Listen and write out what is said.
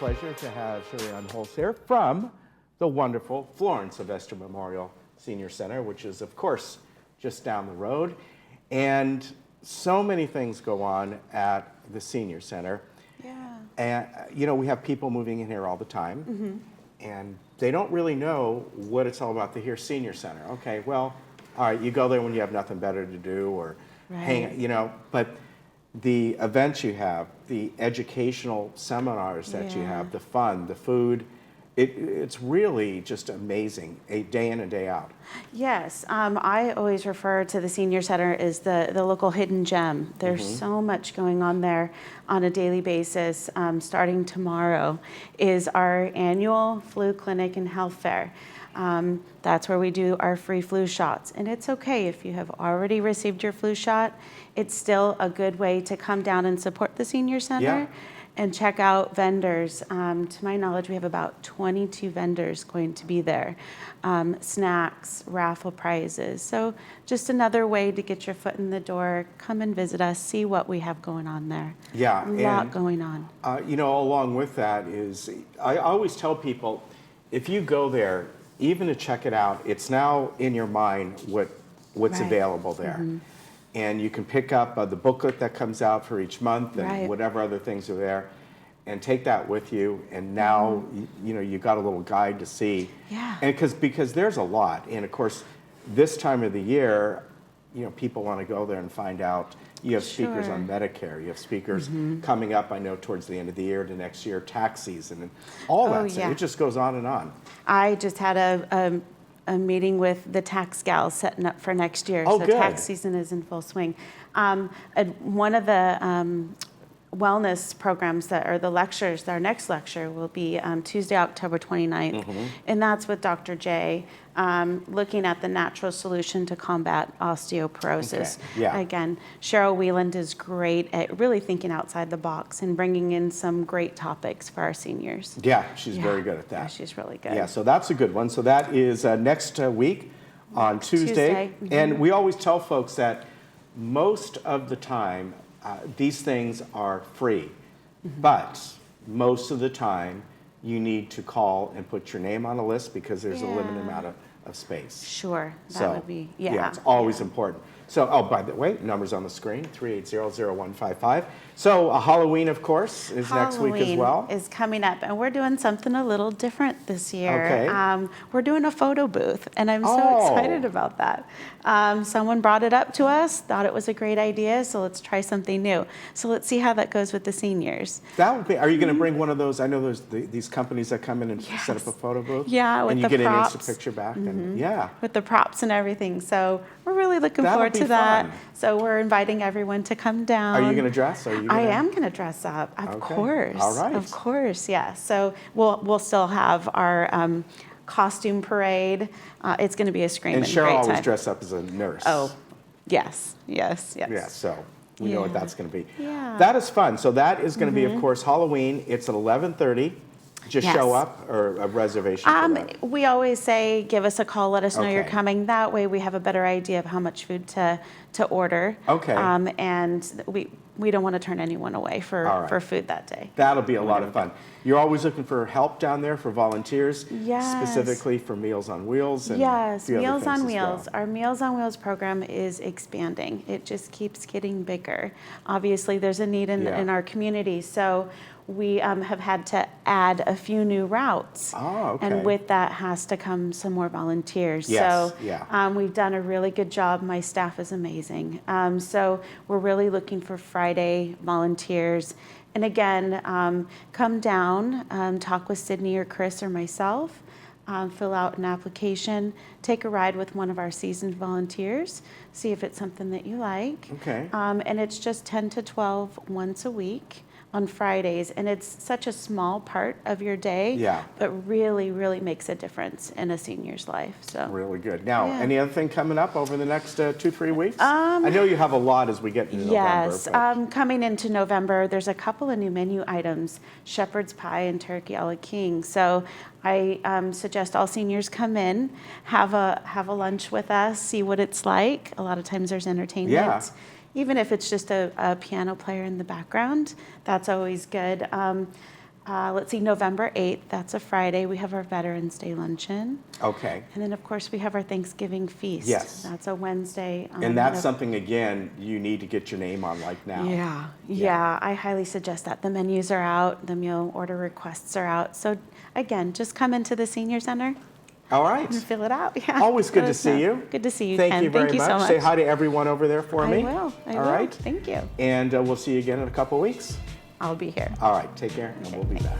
pleasure to have Shirley Holz here from the wonderful Florence Sylvester Memorial Senior Center, which is, of course, just down the road. And so many things go on at the Senior Center. Yeah. And, you know, we have people moving in here all the time, and they don't really know what it's all about to hear Senior Center. Okay, well, all right, you go there when you have nothing better to do or hang, you know, but the events you have, the educational seminars that you have, the fun, the food, it's really just amazing, a day in and day out. Yes, I always refer to the Senior Center as the local hidden gem. There's so much going on there on a daily basis. Starting tomorrow is our annual flu clinic and health fair. That's where we do our free flu shots. And it's okay if you have already received your flu shot. It's still a good way to come down and support the Senior Center and check out vendors. To my knowledge, we have about 22 vendors going to be there. Snacks, raffle prizes. So just another way to get your foot in the door. Come and visit us, see what we have going on there. Yeah. A lot going on. You know, along with that is, I always tell people, if you go there, even to check it out, it's now in your mind what's available there. And you can pick up the booklet that comes out for each month and whatever other things are there, and take that with you. And now, you know, you got a little guide to see. Yeah. And because there's a lot. And of course, this time of the year, you know, people want to go there and find out. You have speakers on Medicare. You have speakers coming up, I know, towards the end of the year to next year, tax season, and all that. It just goes on and on. I just had a meeting with the tax gals setting up for next year. Oh, so good. Tax season is in full swing. One of the wellness programs or the lectures, our next lecture will be Tuesday, October 29th. And that's with Dr. J, looking at the natural solution to combat osteoporosis. Again, Cheryl Wieland is great at really thinking outside the box and bringing in some great topics for our seniors. Yeah, she's very good at that. Yeah, she's really good. Yeah, so that's a good one. So that is next week on Tuesday. And we always tell folks that most of the time, these things are free, but most of the time you need to call and put your name on a list because there's a limited amount of space. Sure, that would be, yeah, it's always important. So, oh, by the way, numbers on the screen, 380-0155. So Halloween, of course, is next week as well. Halloween is coming up, and we're doing something a little different this year. Okay. We're doing a photo booth, and I'm so excited about that. Someone brought it up to us, thought it was a great idea, so let's try something new. So let's see how that goes with the seniors. That would be, are you going to bring one of those? I know there's these companies that come in and set up a photo booth. Yeah, with the props. And you get an instant picture back. And, with the props and everything. So we're really looking forward to that. Fun. So we're inviting everyone to come down. Are you going to dress? I am going to dress up, of course. All right. Of course, yeah. So we'll still have our costume parade. It's going to be a screaming great time. And Cheryl always dressed up as a nurse. Oh, yes. Yeah, so we know what that's going to be. Yeah. That is fun. So that is going to be, of course, Halloween. It's at 11:30. Just show up, or a reservation for that? We always say, give us a call, let us know you're coming. That way we have a better idea of how much food to order. Okay. And we don't want to turn anyone away for food that day. That'll be a lot of fun. You're always looking for help down there for volunteers, specifically for Meals on Wheels. And Meals on Wheels. Our Meals on Wheels program is expanding. It just keeps getting bigger. Obviously, there's a need in our community, so we have had to add a few new routes. And with that has to come some more volunteers. So we've done a really good job. My staff is amazing. So we're really looking for Friday volunteers. And again, come down, talk with Sydney or Chris or myself, fill out an application, take a ride with one of our seasoned volunteers, see if it's something that you like. And it's just 10 to 12 once a week on Fridays, and it's such a small part of your day, but really, really makes a difference in a senior's life. So really good. Now, any other thing coming up over the next 2-3 weeks? I know you have a lot as we get into November. Yes, coming into November, there's a couple of new menu items: shepherd's pie and turkey a la king. So I suggest all seniors come in, have a lunch with us, see what it's like. A lot of times there's entertainment. Even if it's just a piano player in the background, that's always good. let's see, November 8th, that's a Friday, we have our Veterans Day luncheon. Okay. And then, of course, we have our Thanksgiving feast. Yes. That's a Wednesday. And that's something, again, you need to get your name on like now. Yeah, I highly suggest that. The menus are out, the meal order requests are out. So again, just come into the senior center All right. and fill it out. Yeah. Always good to see you. Good to see you, Thank Ken. you very Thank you much. so much. Say hi to everyone over there for me. I will. All right. Thank you. And we'll see you again in a couple weeks. I'll be here. All right. Take care, and we'll be back.